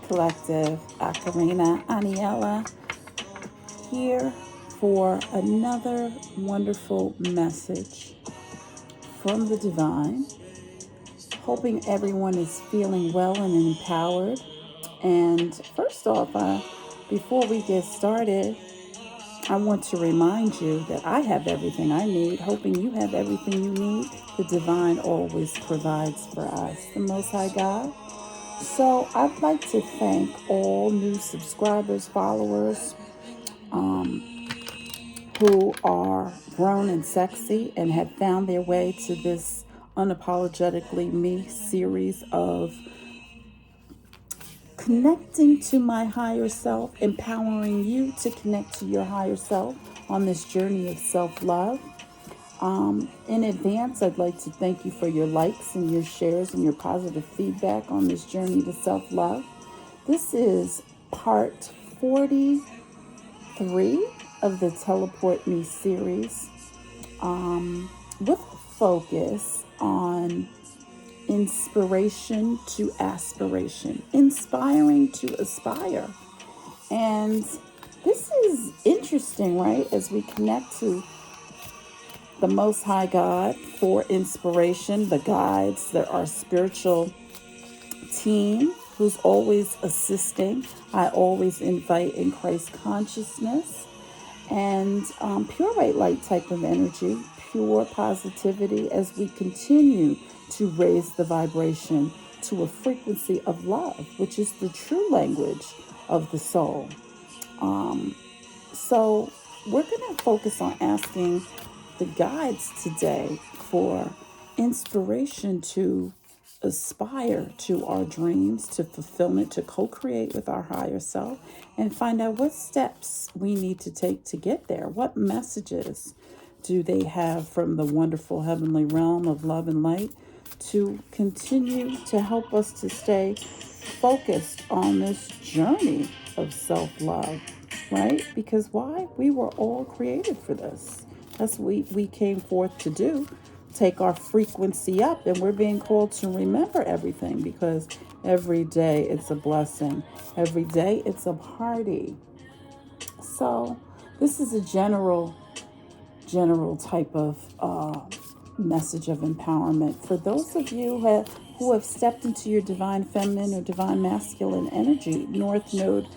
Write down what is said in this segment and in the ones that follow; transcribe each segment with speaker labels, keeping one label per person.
Speaker 1: Collective, Akarina Aniela, here for another wonderful message from the divine. Hoping everyone is feeling well and empowered. And first off, before we get started, I want to remind you that I have everything I need, hoping you have everything you need. The divine always provides for us, the Most High God. So I'd like to thank all new subscribers, followers, who are grown and sexy and have found their way to this Unapologetically Me series of connecting to my higher self, empowering you to connect to your higher self on this journey of self-love. In advance, I'd like to thank you for your likes and your shares and your positive feedback on this journey to self-love. This is part 43 of the Teleport Me series, with focus on inspiration to aspiration, inspiring to aspire. And this is interesting, right? As we connect to the Most High God for inspiration, the guides, our spiritual team who's always assisting. I always invite in Christ consciousness and pure white light type of energy, pure positivity as we continue to raise the vibration to a frequency of love, which is the true language of the soul. So we're going to focus on asking the guides today for inspiration to aspire to our dreams, to fulfillment, to co-create with our higher self, and find out what steps we need to take to get there. What messages do they have from the wonderful heavenly realm of love and light to continue to help us to stay focused on this journey of self-love, right? Because why? We were all created for this. That's what we came forth to do. Take our frequency up, and we're being called to remember everything, because every day it's a blessing. Every day it's a party. So this is a general type of message of empowerment for those of you who have stepped into your divine feminine or divine masculine energy, North Node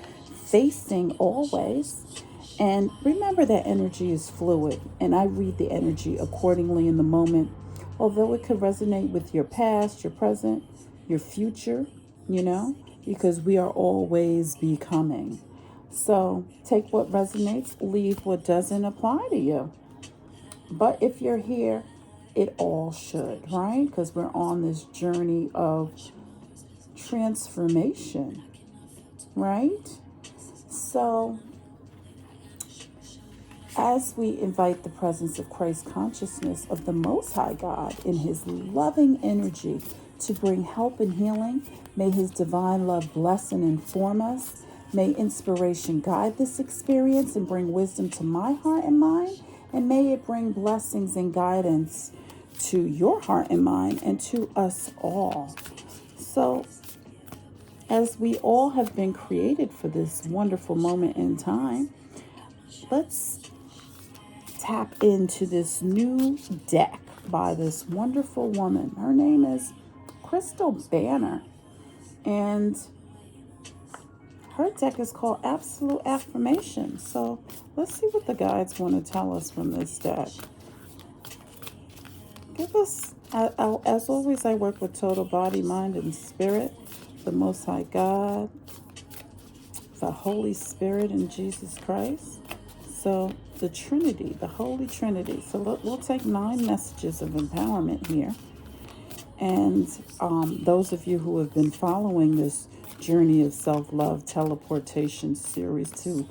Speaker 1: facing always. And remember that energy is fluid, and I read the energy accordingly in the moment. Although it could resonate with your past, your present, your future, because we are always becoming. So take what resonates, leave what doesn't apply to you. But if you're here, it all should, right? Because we're on this journey of transformation, right? So as we invite the presence of Christ consciousness of the Most High God in his loving energy to bring help and healing, may his divine love bless and inform us. May inspiration guide this experience and bring wisdom to my heart and mind. And may it bring blessings and guidance to your heart and mind and to us all. So, as we all have been created for this wonderful moment in time, let's tap into this new deck by this wonderful woman. Her name is Crystal Banner, and her deck is called Absolute Affirmation. So let's see what the guides want to tell us from this deck. Give us, as always, I work with total body, mind, and spirit, the Most High God, the Holy Spirit, and Jesus Christ. So the Trinity, the Holy Trinity. So we'll take 9 messages of empowerment here. And those of you who have been following this journey of self-love teleportation series to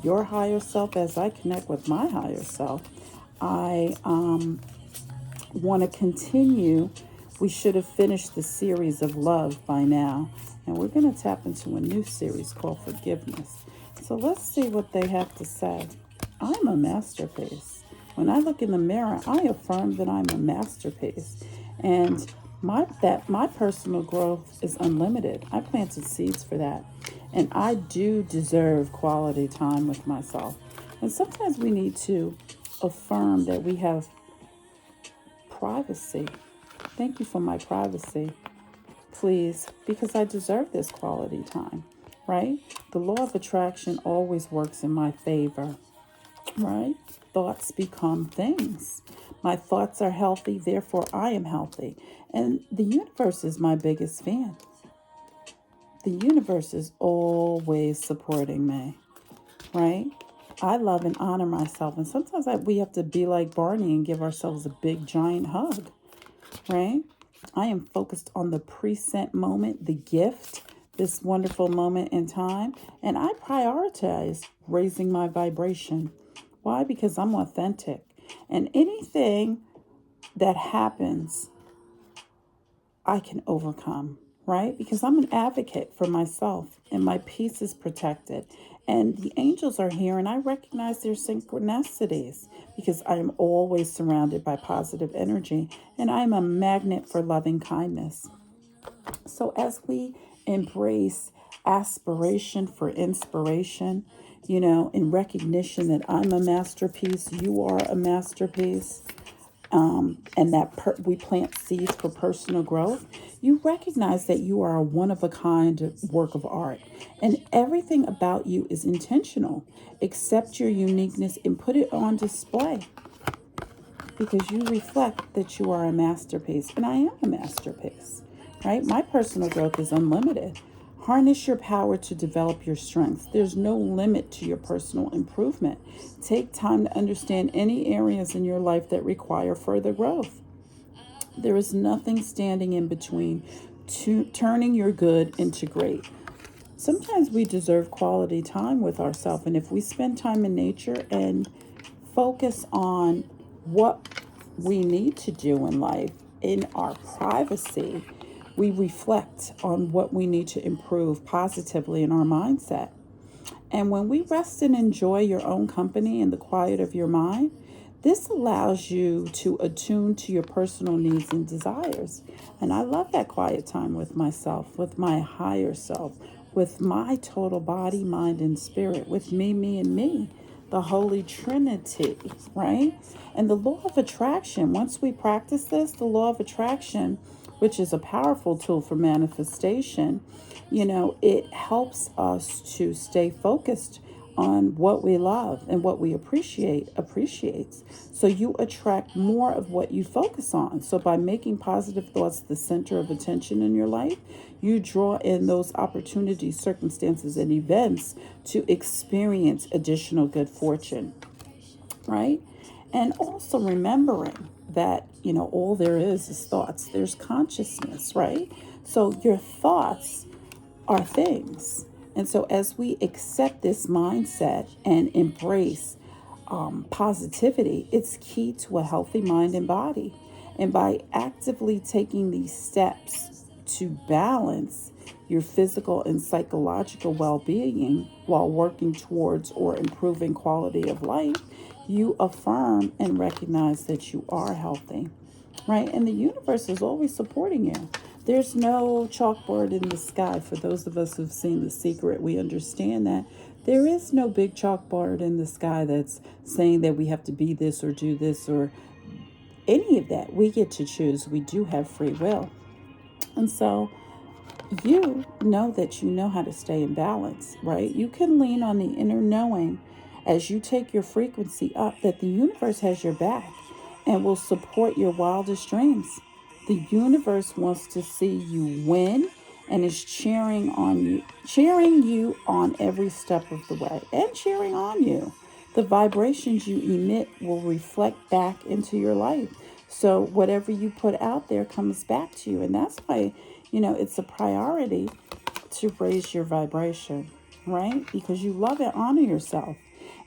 Speaker 1: your higher self as I connect with my higher self, I want to continue. We should have finished the series of love by now. And we're going to tap into a new series called Forgiveness. So let's see what they have to say. I'm a masterpiece. When I look in the mirror, I affirm that I'm a masterpiece. And My personal growth is unlimited. I planted seeds for that. And I do deserve quality time with myself. And sometimes we need to affirm that we have privacy. Thank you for my privacy, please, because I deserve this quality time, right? The law of attraction always works in my favor, right? Thoughts become things. My thoughts are healthy, therefore I am healthy. And the universe is my biggest fan. The universe is always supporting me, right? I love and honor myself. And sometimes we have to be like Barney and give ourselves a big, giant hug, right? I am focused on the present moment, the gift, this wonderful moment in time. And I prioritize raising my vibration. Why? Because I'm authentic. And anything that happens, I can overcome, right? Because I'm an advocate for myself and my peace is protected. And the angels are here and I recognize their synchronicities because I am always surrounded by positive energy and I'm a magnet for loving kindness. So as we embrace aspiration for inspiration, in recognition that I'm a masterpiece, you are a masterpiece, and that we plant seeds for personal growth, you recognize that you are a one of a kind work of art. And everything about you is intentional. Accept your uniqueness and put it on display because you reflect that you are a masterpiece. And I am a masterpiece, right? My personal growth is unlimited. Harness your power to develop your strengths. There's no limit to your personal improvement. Take time to understand any areas in your life that require further growth. There is nothing standing in between turning your good into great. Sometimes we deserve quality time with ourselves, and if we spend time in nature and focus on what we need to do in life in our privacy, we reflect on what we need to improve positively in our mindset. And when we rest and enjoy your own company in the quiet of your mind, this allows you to attune to your personal needs and desires. And I love that quiet time with myself, with my higher self, with my total body, mind, and spirit, with me, and me, the Holy Trinity, right? And the law of attraction, once we practice this, the law of attraction, which is a powerful tool for manifestation, it helps us to stay focused on what we love and what we appreciates. So you attract more of what you focus on. So by making positive thoughts the center of attention in your life, you draw in those opportunities, circumstances, and events to experience additional good fortune, right? And also remembering that, all there is thoughts. There's consciousness, right? So your thoughts are things. And so as we accept this mindset and embrace positivity, it's key to a healthy mind and body. And by actively taking these steps to balance your physical and psychological well-being while working towards or improving quality of life, you affirm and recognize that you are healthy, right? And the universe is always supporting you. There's no chalkboard in the sky. For those of us who've seen The Secret, we understand that there is no big chalkboard in the sky that's saying that we have to be this or do this or any of that. We get to choose. We do have free will. And so you know that you know how to stay in balance, right? You can lean on the inner knowing as you take your frequency up that the universe has your back and will support your wildest dreams. The universe wants to see you win and is cheering you on every step of the way and cheering on you. The vibrations you emit will reflect back into your life. So whatever you put out there comes back to you. And that's why, it's a priority to raise your vibration, right? Because you love and honor yourself.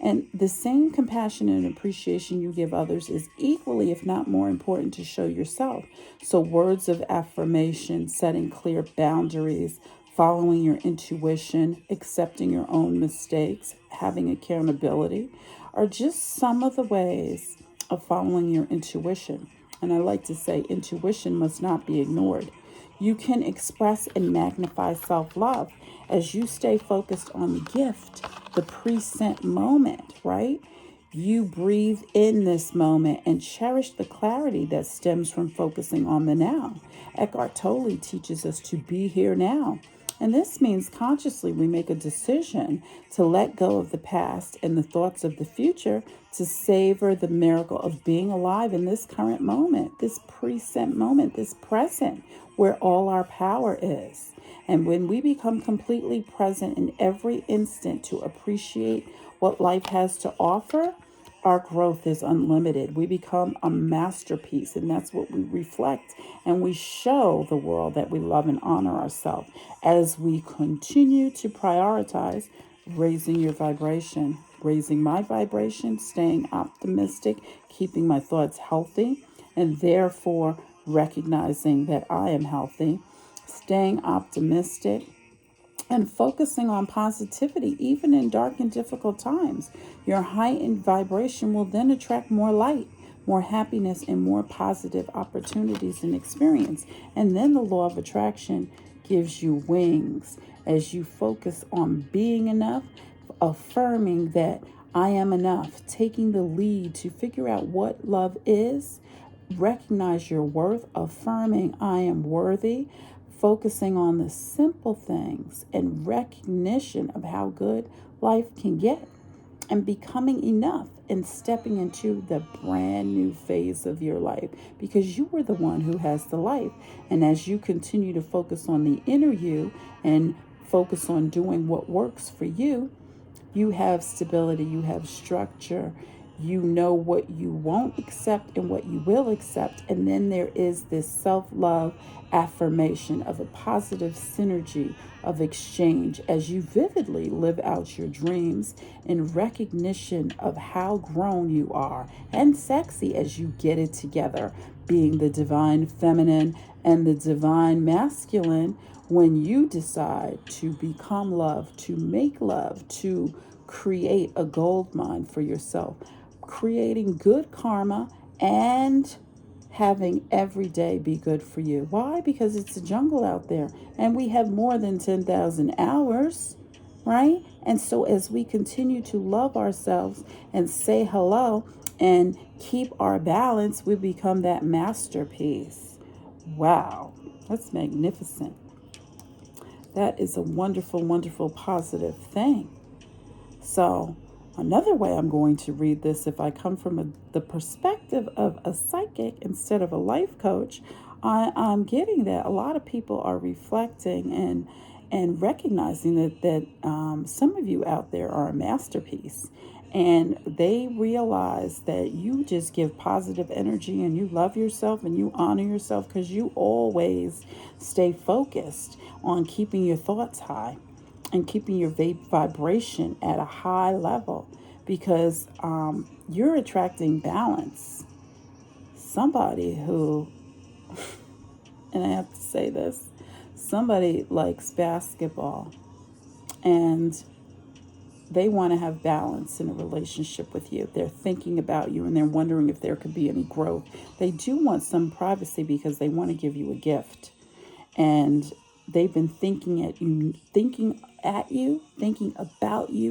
Speaker 1: And the same compassion and appreciation you give others is equally, if not more important, to show yourself. So words of affirmation, setting clear boundaries, following your intuition, accepting your own mistakes, having accountability are just some of the ways of following your intuition. And I like to say intuition must not be ignored. You can express and magnify self-love as you stay focused on the gift, the present moment, right? You breathe in this moment and cherish the clarity that stems from focusing on the now. Eckhart Tolle teaches us to be here now. And this means consciously we make a decision to let go of the past and the thoughts of the future to savor the miracle of being alive in this current moment, this present moment, this present where all our power is. And when we become completely present in every instant to appreciate what life has to offer, our growth is unlimited. We become a masterpiece, and that's what we reflect. And we show the world that we love and honor ourselves as we continue to prioritize raising your vibration, raising my vibration, staying optimistic, keeping my thoughts healthy, and therefore recognizing that I am healthy, staying optimistic, and focusing on positivity, even in dark and difficult times. Your heightened vibration will then attract more light, more happiness, and more positive opportunities and experience. And then the law of attraction gives you wings as you focus on being enough, affirming that I am enough, taking the lead to figure out what love is, recognize your worth, affirming I am worthy, focusing on the simple things and recognition of how good life can get, and becoming enough and stepping into the brand new phase of your life because you are the one who has the life. And as you continue to focus on the inner you and focus on doing what works for you, you have stability, you have structure, you know what you won't accept and what you will accept. And then there is this self-love affirmation of a positive synergy of exchange as you vividly live out your dreams in recognition of how grown you are and sexy as you get it together, being the divine feminine and the divine masculine. When you decide to become love, to make love, to create a gold mine for yourself, creating good karma and having every day be good for you. Why? Because it's a jungle out there and we have more than 10,000 hours, right? And so as we continue to love ourselves and say hello and keep our balance, we become that masterpiece. Wow, that's magnificent. That is a wonderful, wonderful, positive thing. So another way I'm going to read this, if I come from the perspective of a psychic instead of a life coach, I'm getting that a lot of people are reflecting and recognizing that some of you out there are a masterpiece. And they realize that you just give positive energy and you love yourself and you honor yourself because you always stay focused on keeping your thoughts high and keeping your vibration at a high level because you're attracting balance. Somebody who, and I have to say this, somebody likes basketball and they want to have balance in a relationship with you. They're thinking about you and they're wondering if there could be any growth. They do want some privacy because they want to give you a gift. And they've been thinking about you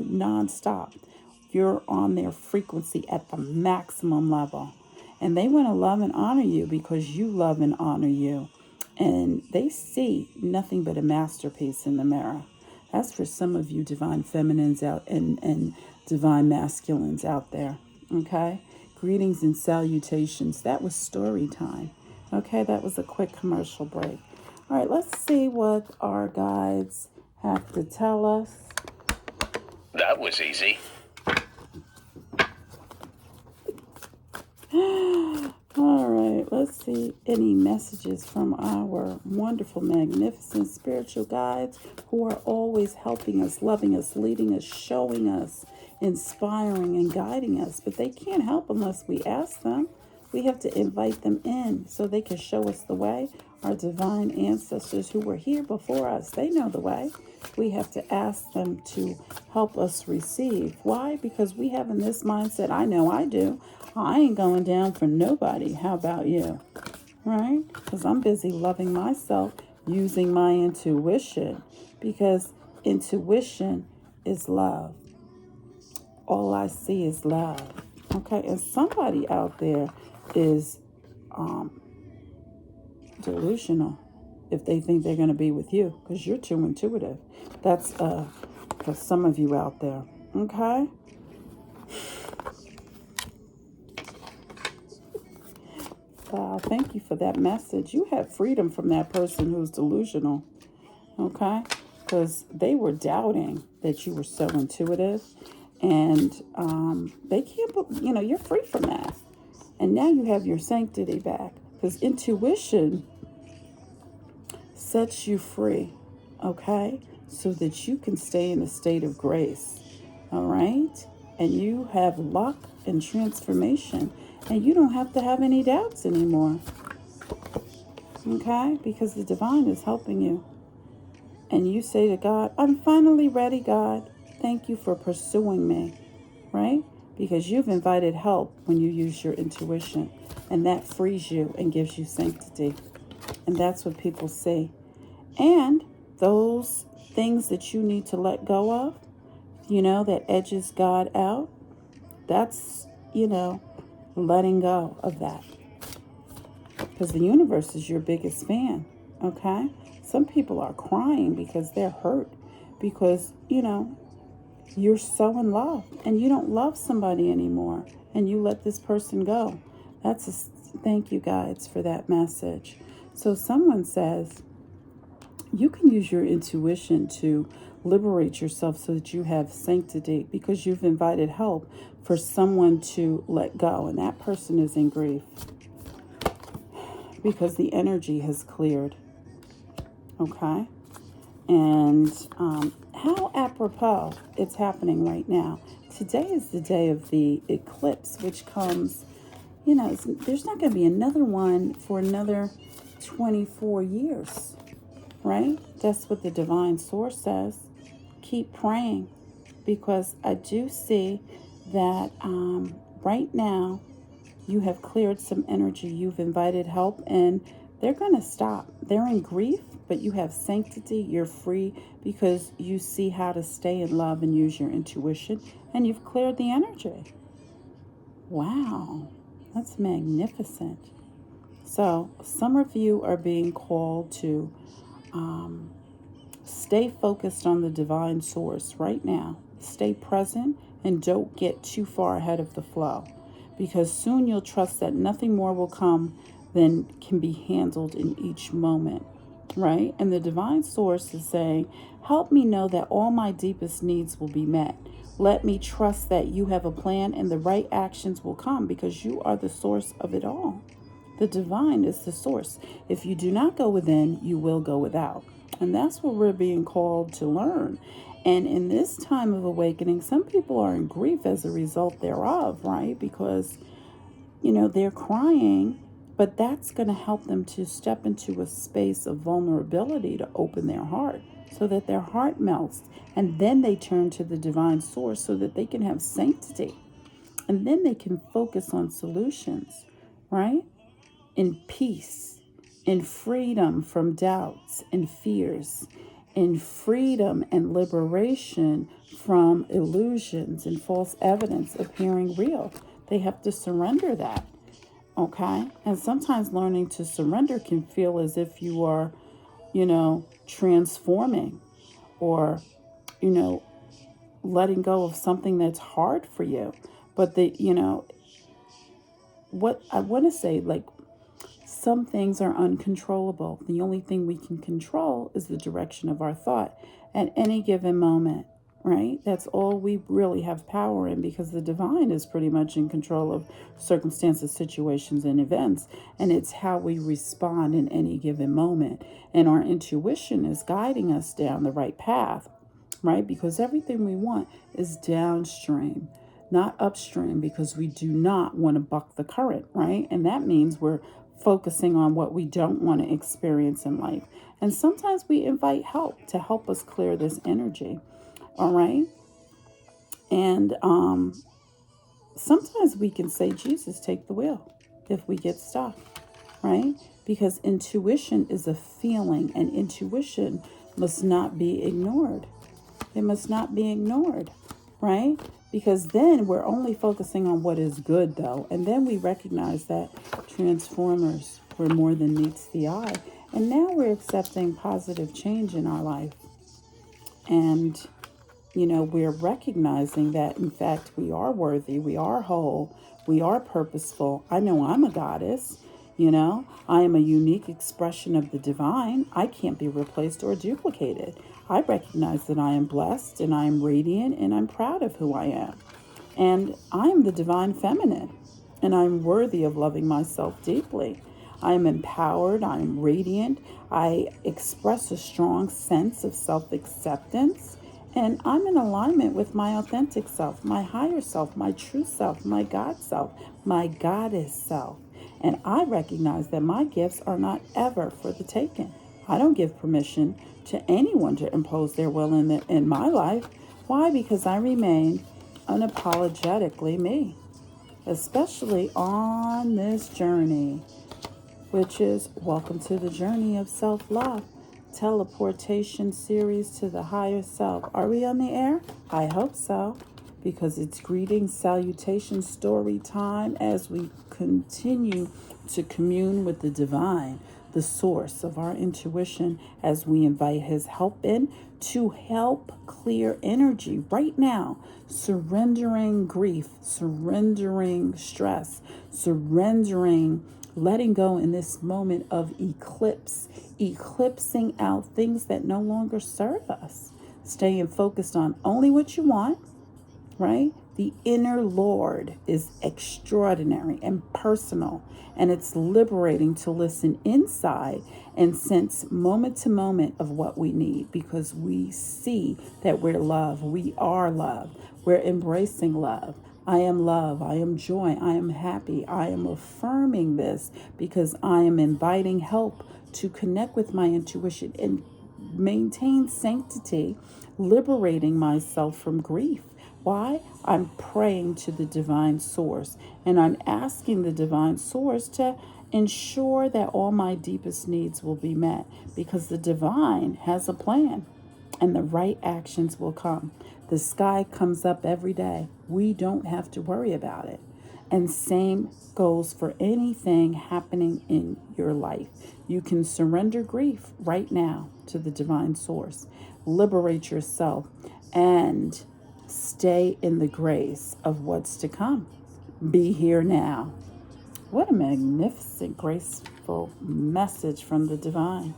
Speaker 1: nonstop. You're on their frequency at the maximum level. And they want to love and honor you because you love and honor you. And they see nothing but a masterpiece in the mirror. That's for some of you divine feminines out and divine masculines out there. Okay? Greetings and salutations. That was story time. Okay, that was a quick commercial break. All right, let's see what our guides have to tell us.
Speaker 2: That was easy.
Speaker 1: All right, let's see any messages from our wonderful, magnificent spiritual guides who are always helping us, loving us, leading us, showing us, inspiring and guiding us. But they can't help unless we ask them. We have to invite them in so they can show us the way. our divine ancestors who were here before us, they know the way. We have to ask them to help us receive. Why? Because we have in this mindset, I know I do, I ain't going down for nobody. How about you? Right? Because I'm busy loving myself, using my intuition, because intuition is love. All I see is love. Okay, and somebody out there is delusional if they think they're going to be with you, because you're too intuitive. That's for some of you out there. Okay. Wow, thank you for that message. You have freedom from that person who's delusional. Okay, because they were doubting that you were so intuitive, and they can't. You're free from that, and now you have your sanctity back, because intuition sets you free, okay? So that you can stay in a state of grace, all right? And you have luck and transformation, and you don't have to have any doubts anymore, okay? Because the divine is helping you. And you say to God, I'm finally ready, God. Thank you for pursuing me, right? Because you've invited help when you use your intuition, and that frees you and gives you sanctity. And that's what people see. And those things that you need to let go of, that edges God out, that's, letting go of that. Because the universe is your biggest fan, okay? Some people are crying because they're hurt, because, you're so in love and you don't love somebody anymore and you let this person go. Thank you, guides, for that message. So someone says, you can use your intuition to liberate yourself so that you have sanctity, because you've invited help for someone to let go, and that person is in grief because the energy has cleared. Okay? And how apropos it's happening right now. Today is the day of the eclipse, which comes, there's not going to be another one for another 24 years. Right? That's what the divine source says. Keep praying, because I do see that right now you have cleared some energy. You've invited help, and they're going to stop. They're in grief, but you have sanctity. You're free because you see how to stay in love and use your intuition, and you've cleared the energy. Wow, that's magnificent. So some of you are being called to stay focused on the divine source right now. Stay present and don't get too far ahead of the flow, because soon you'll trust that nothing more will come than can be handled in each moment, right? And the divine source is saying, help me know that all my deepest needs will be met. Let me trust that you have a plan and the right actions will come, because you are the source of it all. The divine is the source. If you do not go within, you will go without. And that's what we're being called to learn. And in this time of awakening, some people are in grief as a result thereof, right? Because, they're crying, but that's going to help them to step into a space of vulnerability, to open their heart so that their heart melts. And then they turn to the divine source so that they can have sanctity. And then they can focus on solutions, right? In peace, in freedom from doubts and fears, in freedom and liberation from illusions and false evidence appearing real. They have to surrender that, okay? And sometimes learning to surrender can feel as if you are, transforming, or, letting go of something that's hard for you. But what I want to say, some things are uncontrollable. The only thing we can control is the direction of our thought at any given moment, right? That's all we really have power in, because the divine is pretty much in control of circumstances, situations, and events. And it's how we respond in any given moment. And our intuition is guiding us down the right path, right? Because everything we want is downstream, not upstream, because we do not want to buck the current, right? And that means we're focusing on what we don't want to experience in life. And sometimes we invite help to help us clear this energy. All right. And sometimes we can say, Jesus, take the wheel if we get stuck, right? Because intuition is a feeling, and intuition must not be ignored. It must not be ignored, right? Because then we're only focusing on what is good, though. And then we recognize that transformers were more than meets the eye. And now we're accepting positive change in our life. And, we're recognizing that, in fact, we are worthy, we are whole, we are purposeful. I know I'm a goddess. I am a unique expression of the divine. I can't be replaced or duplicated. I recognize that I am blessed and I am radiant and I'm proud of who I am. And I am the divine feminine and I'm worthy of loving myself deeply. I am empowered. I am radiant. I express a strong sense of self-acceptance. And I'm in alignment with my authentic self, my higher self, my true self, my God self, my goddess self. And I recognize that my gifts are not ever for the taking. I don't give permission to anyone to impose their will in my life. Why? Because I remain unapologetically me, especially on this journey, which is welcome to the journey of self-love. Teleportation series to the higher self. Are we on the air? I hope so, because it's greetings, salutations, story time as we continue to commune with the divine, the source of our intuition, as we invite his help in to help clear energy right now, surrendering grief, surrendering stress, surrendering, letting go in this moment of eclipse, eclipsing out things that no longer serve us, staying focused on only what you want, right? The inner Lord is extraordinary and personal, and it's liberating to listen inside and sense moment to moment of what we need, because we see that we're love. We are love. We're embracing love. I am love. I am joy. I am happy. I am affirming this because I am inviting help to connect with my intuition and maintain sanctity, liberating myself from grief. Why? I'm praying to the divine source, and I'm asking the divine source to ensure that all my deepest needs will be met, because the divine has a plan and the right actions will come. The sky comes up every day. We don't have to worry about it. And same goes for anything happening in your life. You can surrender grief right now to the divine source. Liberate yourself and stay in the grace of what's to come. Be here now. What a magnificent, graceful message from the divine.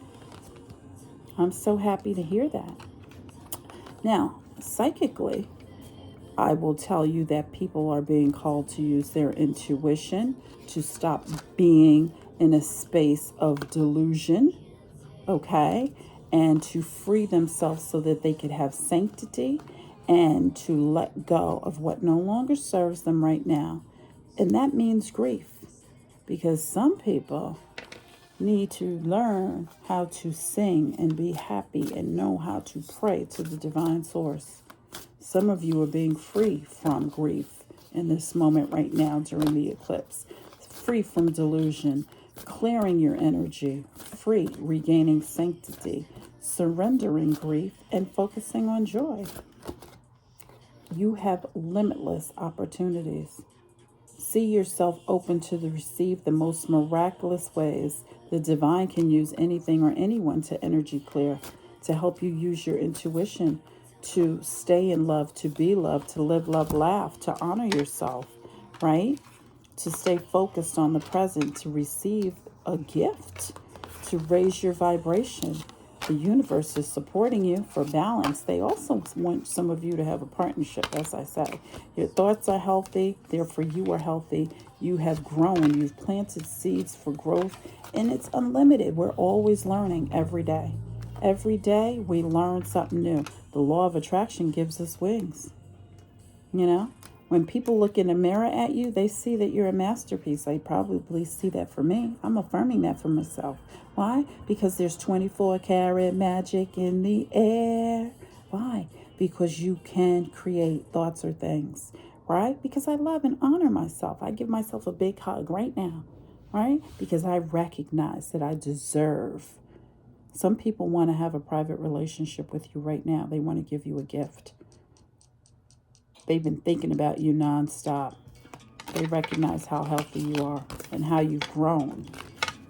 Speaker 1: I'm so happy to hear that. Now, psychically, I will tell you that people are being called to use their intuition to stop being in a space of delusion, okay? And to free themselves so that they could have sanctity and to let go of what no longer serves them right now. And that means grief, because some people need to learn how to sing and be happy and know how to pray to the divine source. Some of you are being free from grief in this moment right now during the eclipse, free from delusion, clearing your energy, free, regaining sanctity, surrendering grief, and focusing on joy. You have limitless opportunities. See yourself open to receive the most miraculous ways. The divine can use anything or anyone to energy clear, to help you use your intuition, to stay in love, to be loved, to live, love, laugh, to honor yourself, right? To stay focused on the present, to receive a gift, to raise your vibration. The universe is supporting you for balance. They also want some of you to have a partnership, as I say. Your thoughts are healthy, therefore you are healthy. You have grown, you've planted seeds for growth, and it's unlimited. We're always learning every day. Every day we learn something new. The law of attraction gives us wings. When people look in the mirror at you, they see that you're a masterpiece. They probably see that for me. I'm affirming that for myself. Why? Because there's 24-karat magic in the air. Why? Because you can create thoughts or things, right? Because I love and honor myself. I give myself a big hug right now, right? Because I recognize that I deserve. Some people want to have a private relationship with you right now. They want to give you a gift. They've been thinking about you nonstop. They recognize how healthy you are and how you've grown.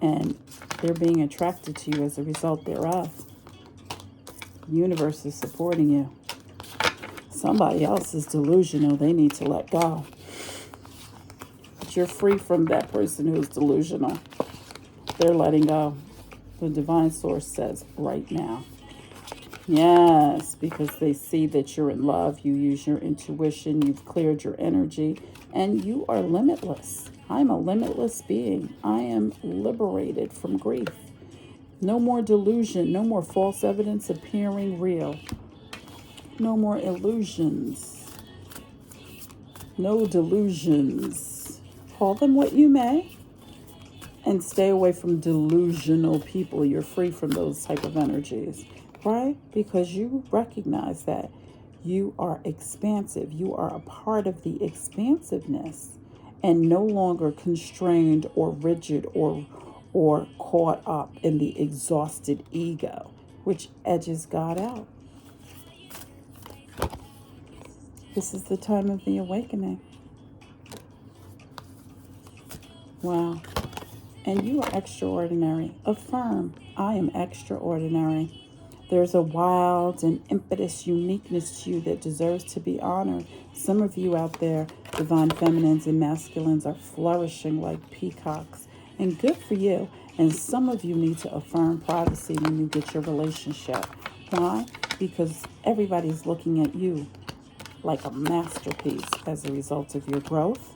Speaker 1: And they're being attracted to you as a result thereof. The universe is supporting you. Somebody else is delusional. They need to let go. But you're free from that person who is delusional. They're letting go. The divine source says right now. Yes, because they see that you're in love. You use your intuition. You've cleared your energy. And you are limitless. I'm a limitless being. I am liberated from grief. No more delusion. No more false evidence appearing real. No more illusions. No delusions. Call them what you may. And stay away from delusional people. You're free from those type of energies. Right? Because you recognize that you are expansive. You are a part of the expansiveness and no longer constrained or rigid or caught up in the exhausted ego, which edges God out. This is the time of the awakening. Wow. And you are extraordinary. Affirm, I am extraordinary. There's a wild and impetuous uniqueness to you that deserves to be honored. Some of you out there, divine feminines and masculines, are flourishing like peacocks. And good for you. And some of you need to affirm privacy when you get your relationship. Why? Because everybody's looking at you like a masterpiece as a result of your growth.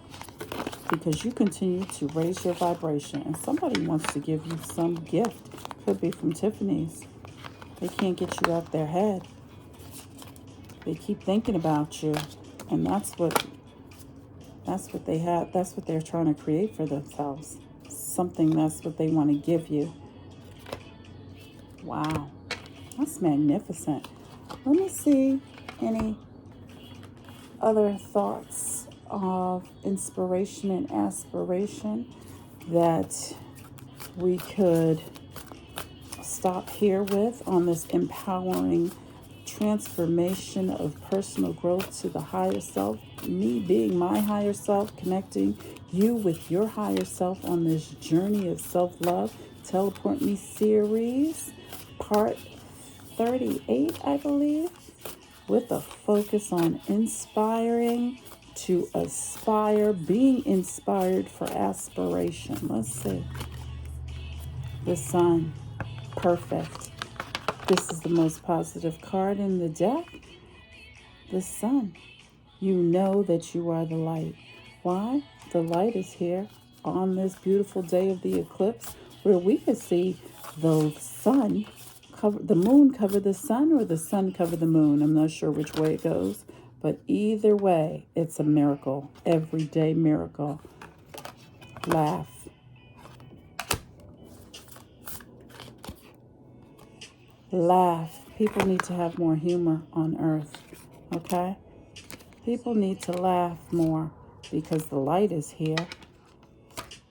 Speaker 1: Because you continue to raise your vibration. And somebody wants to give you some gift. Could be from Tiffany's. They can't get you out their head. They keep thinking about you. And that's what they have. That's what they're trying to create for themselves. Something that's what they want to give you. Wow. That's magnificent. Let me see any other thoughts of inspiration and aspiration that we could stop here with on this empowering transformation of personal growth to the higher self. Me being my higher self, connecting you with your higher self on this journey of self-love. Teleport Me series, part 38, I believe, with a focus on inspiring to aspire, being inspired for aspiration. Let's see. The Sun. Perfect. This is the most positive card in the deck. The Sun. You know that you are the light. Why? The light is here on this beautiful day of the eclipse where we can see the sun cover the moon cover the sun or the sun cover the moon. I'm not sure which way it goes, but either way, it's a miracle. Everyday miracle. Laugh. Laugh. People need to have more humor on earth. Okay? People need to laugh more because the light is here.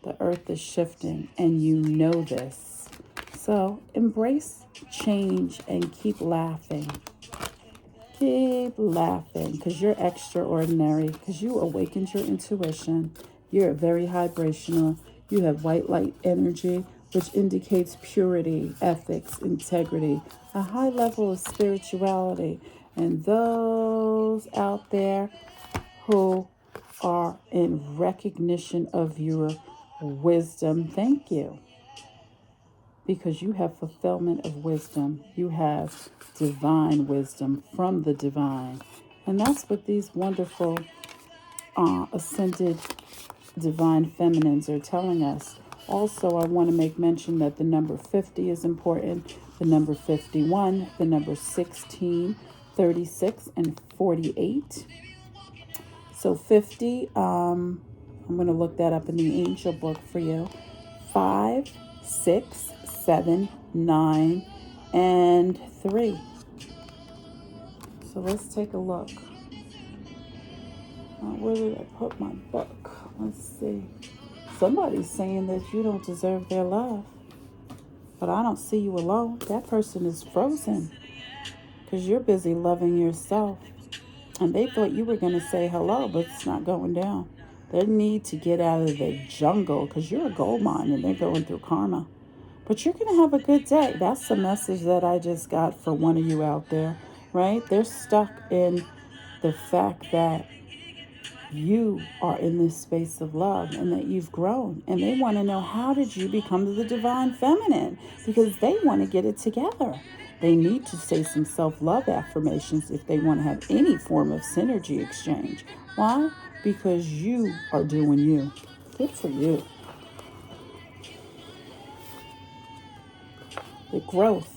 Speaker 1: The earth is shifting and you know this. So embrace change and keep laughing. Keep laughing because you're extraordinary, because you awakened your intuition. You're very vibrational. You have white light energy, which indicates purity, ethics, integrity, a high level of spirituality. And those out there who are in recognition of your wisdom, thank you. Because you have fulfillment of wisdom. You have divine wisdom from the divine. And that's what these wonderful ascended divine feminines are telling us. Also, I want to make mention that the number 50 is important, the number 51, the number 16, 36, and 48. So 50, I'm going to look that up in the angel book for you. 5, 6, 7, 9, and 3. So let's take a look. Where did I put my book? Let's see. Somebody's saying that you don't deserve their love. But I don't see you alone. That person is frozen because you're busy loving yourself. And they thought you were going to say hello, but it's not going down. They need to get out of the jungle because you're a gold mine and they're going through karma. But you're going to have a good day. That's the message that I just got for one of you out there, right? They're stuck in the fact that you are in this space of love and that you've grown. And they want to know, how did you become the divine feminine? Because they want to get it together. They need to say some self-love affirmations if they want to have any form of synergy exchange. Why? Because you are doing you. Good for you. The growth.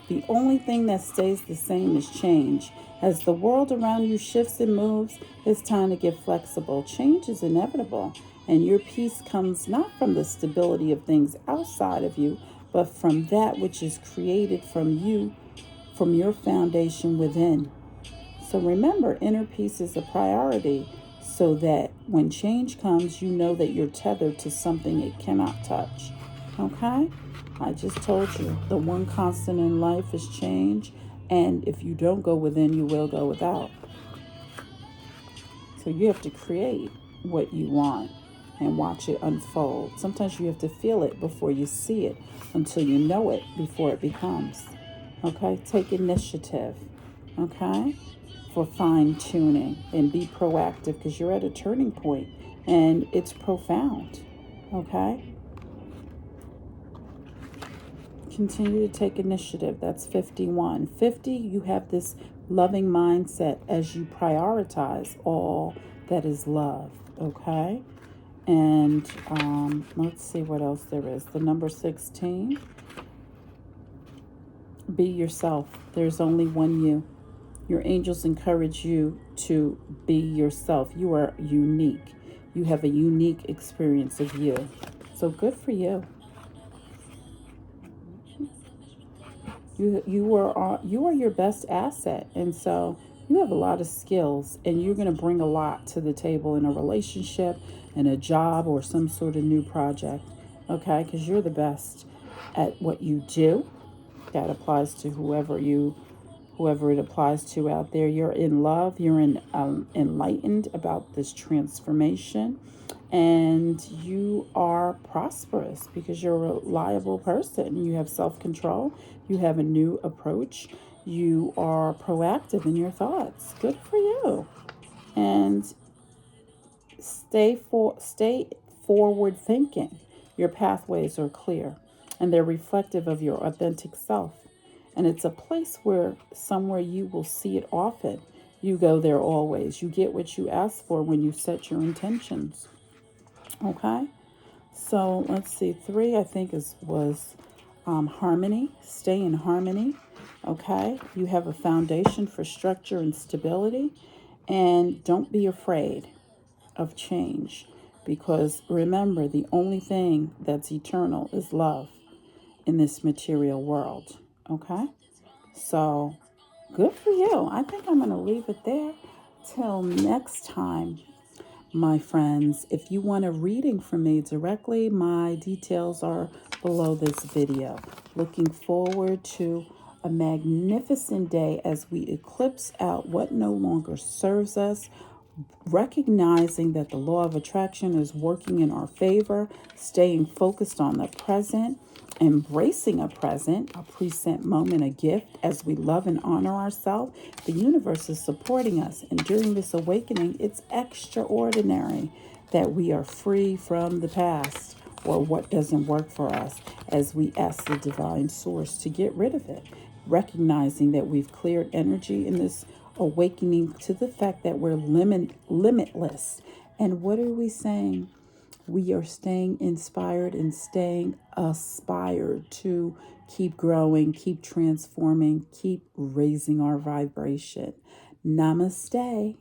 Speaker 1: The only thing that stays the same is change. As the world around you shifts and moves, it's time to get flexible. Change is inevitable, and your peace comes not from the stability of things outside of you, but from that which is created from you, from your foundation within. So remember, inner peace is a priority so that when change comes, you know that you're tethered to something it cannot touch. Okay? I just told you the one constant in life is change. And if you don't go within, you will go without. So you have to create what you want and watch it unfold. Sometimes you have to feel it before you see it, until you know it before it becomes. Okay? Take initiative. Okay? For fine tuning and be proactive because you're at a turning point and it's profound. Okay? Continue to take initiative. That's 51. 50, you have this loving mindset as you prioritize all that is love. Okay? And let's see what else there is. The number 16. Be yourself. There's only one you. Your angels encourage you to be yourself. You are unique. You have a unique experience of you. So good for you. You are your best asset, and so you have a lot of skills, and you're going to bring a lot to the table in a relationship, in a job, or some sort of new project. Okay, because you're the best at what you do. That applies to whoever it applies to out there. You're in love. You're enlightened about this transformation, and you are prosperous because you're a reliable person. You have self-control. You have a new approach. You are proactive in your thoughts. Good for you. And stay forward thinking. Your pathways are clear, and they're reflective of your authentic self. And it's a place somewhere you will see it often. You go there always. You get what you ask for when you set your intentions. Okay? So let's see. 3, I think, was harmony. Stay in harmony. Okay? You have a foundation for structure and stability. And don't be afraid of change. Because remember, the only thing that's eternal is love in this material world. Okay? So, good for you. I think I'm going to leave it there. Till next time, my friends. If you want a reading from me directly, my details are below this video. Looking forward to a magnificent day as we eclipse out what no longer serves us, recognizing that the law of attraction is working in our favor, staying focused on the present, embracing a present, a present moment, a gift as we love and honor ourselves. The universe is supporting us, and during this awakening, it's extraordinary that we are free from the past or what doesn't work for us as we ask the divine source to get rid of it, recognizing that we've cleared energy in this awakening to the fact that we're limitless. And what are we saying? We are staying inspired and staying aspired to keep growing, keep transforming, keep raising our vibration. Namaste.